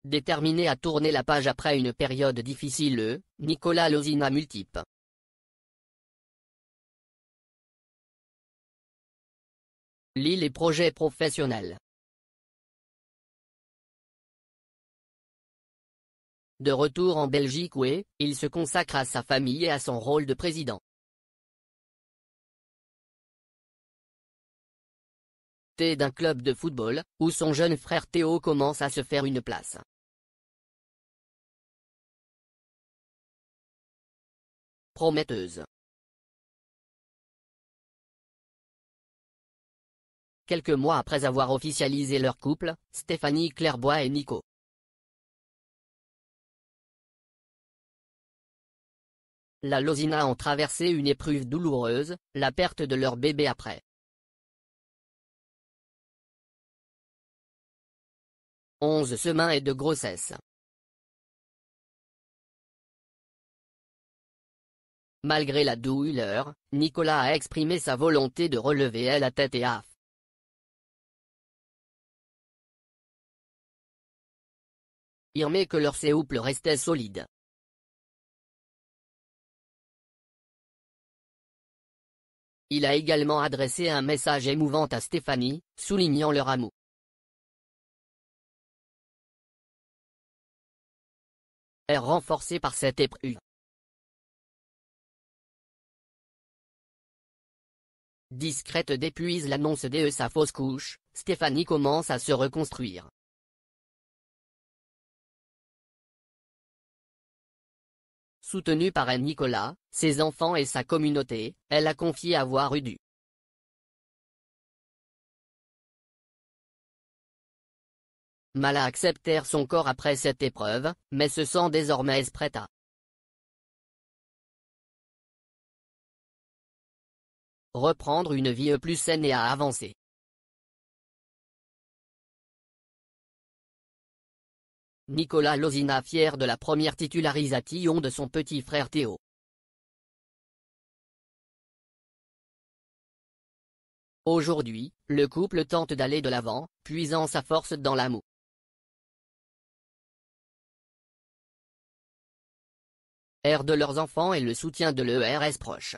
Déterminé à tourner la page après une période difficile, Nicolas Losina multiple. Lit les projets professionnels. De retour en Belgique où il se consacre à sa famille et à son rôle de président. D'un club de football, où son jeune frère Théo commence à se faire une place. Prometteuse. Quelques mois après avoir officialisé leur couple, Stéphanie Clairbois et Nico La Losina ont traversé une épreuve douloureuse, la perte de leur bébé après 11 semaines de grossesse. Malgré la douleur, Nicolas a exprimé sa volonté de relever la tête et a affirmé que leur couple restait solide. Il a également adressé un message émouvant à Stéphanie, soulignant leur amour. Est renforcé par cette épreuve. Discrète depuis l'annonce de sa fausse couche, Stéphanie commence à se reconstruire. Soutenue par Nicolas, ses enfants et sa communauté, elle a confié avoir eu du mal à accepter son corps après cette épreuve, mais se sent désormais prête à reprendre une vie plus saine et à avancer. Nicolas Losina fier de la première titularisation de son petit frère Théo. Aujourd'hui, le couple tente d'aller de l'avant, puisant sa force dans l'amour. De leurs enfants et le soutien de leurs proches.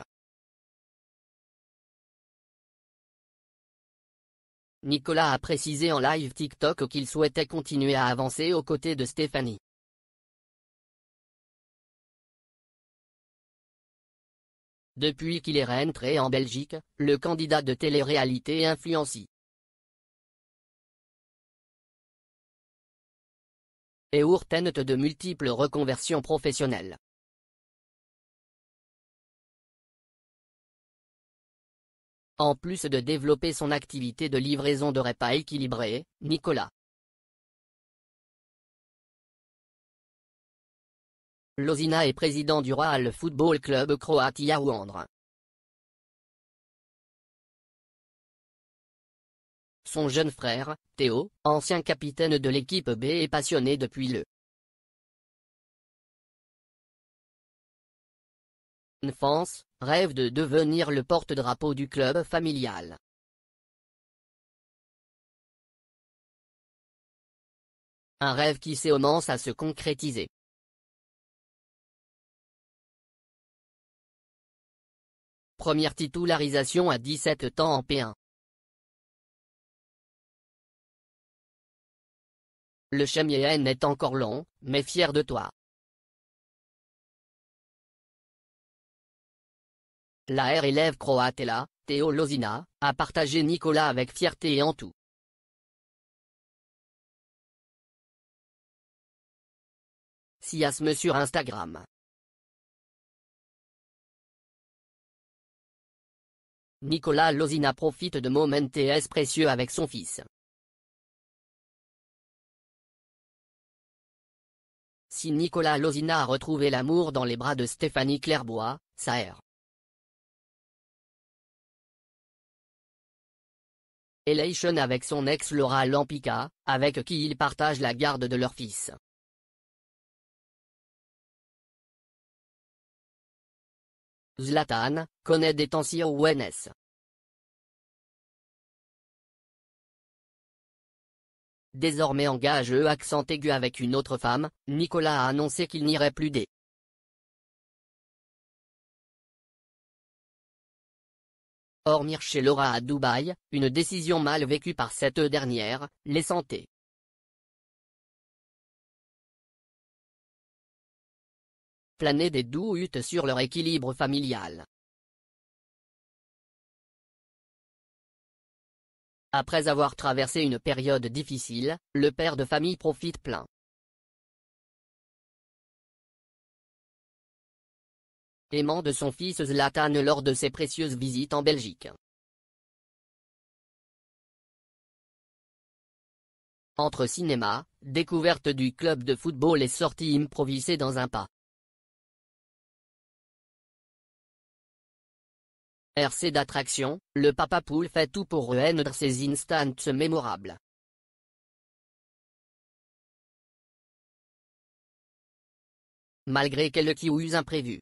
Nicolas a précisé en live TikTok qu'il souhaitait continuer à avancer aux côtés de Stéphanie. Depuis qu'il est rentré en Belgique, le candidat de télé-réalité influencie et tente de multiples reconversions professionnelles. En plus de développer son activité de livraison de repas équilibrés, Nicolas Losina est président du Royal Football Club Croatia Wondra. Son jeune frère, Théo, ancien capitaine de l'équipe B est passionné depuis l'enfance, rêve de devenir le porte-drapeau du club familial. Un rêve qui commence à se concrétiser. Première titularisation à 17 ans en P1. Le chemin est encore long, mais fier de toi. La élève croate est là, Théo Losina, a partagé Nicolas avec fierté et en tout. Siasme sur Instagram. Nicolas Losina profite de moments précieux avec son fils. Si Nicolas Losina a retrouvé l'amour dans les bras de Stéphanie Clairbois, sa relation avec son ex Laura Lampica, avec qui il partage la garde de leur fils. Zlatan connaît des tensions ONS. désormais engagé accent aigu avec une autre femme, Nicolas a annoncé qu'il n'irait plus dormir chez Laura à Dubaï, une décision mal vécue par cette dernière, les santé. Planer des doutes sur leur équilibre familial. Après avoir traversé une période difficile, le père de famille profite plein. Aimant de son fils Zlatan lors de ses précieuses visites en Belgique. Entre cinéma, découverte du club de football et sortie improvisée dans un pas. RC d'attraction, le Papa Poule fait tout pour rendre ces instants mémorables. Malgré quelques coups imprévus.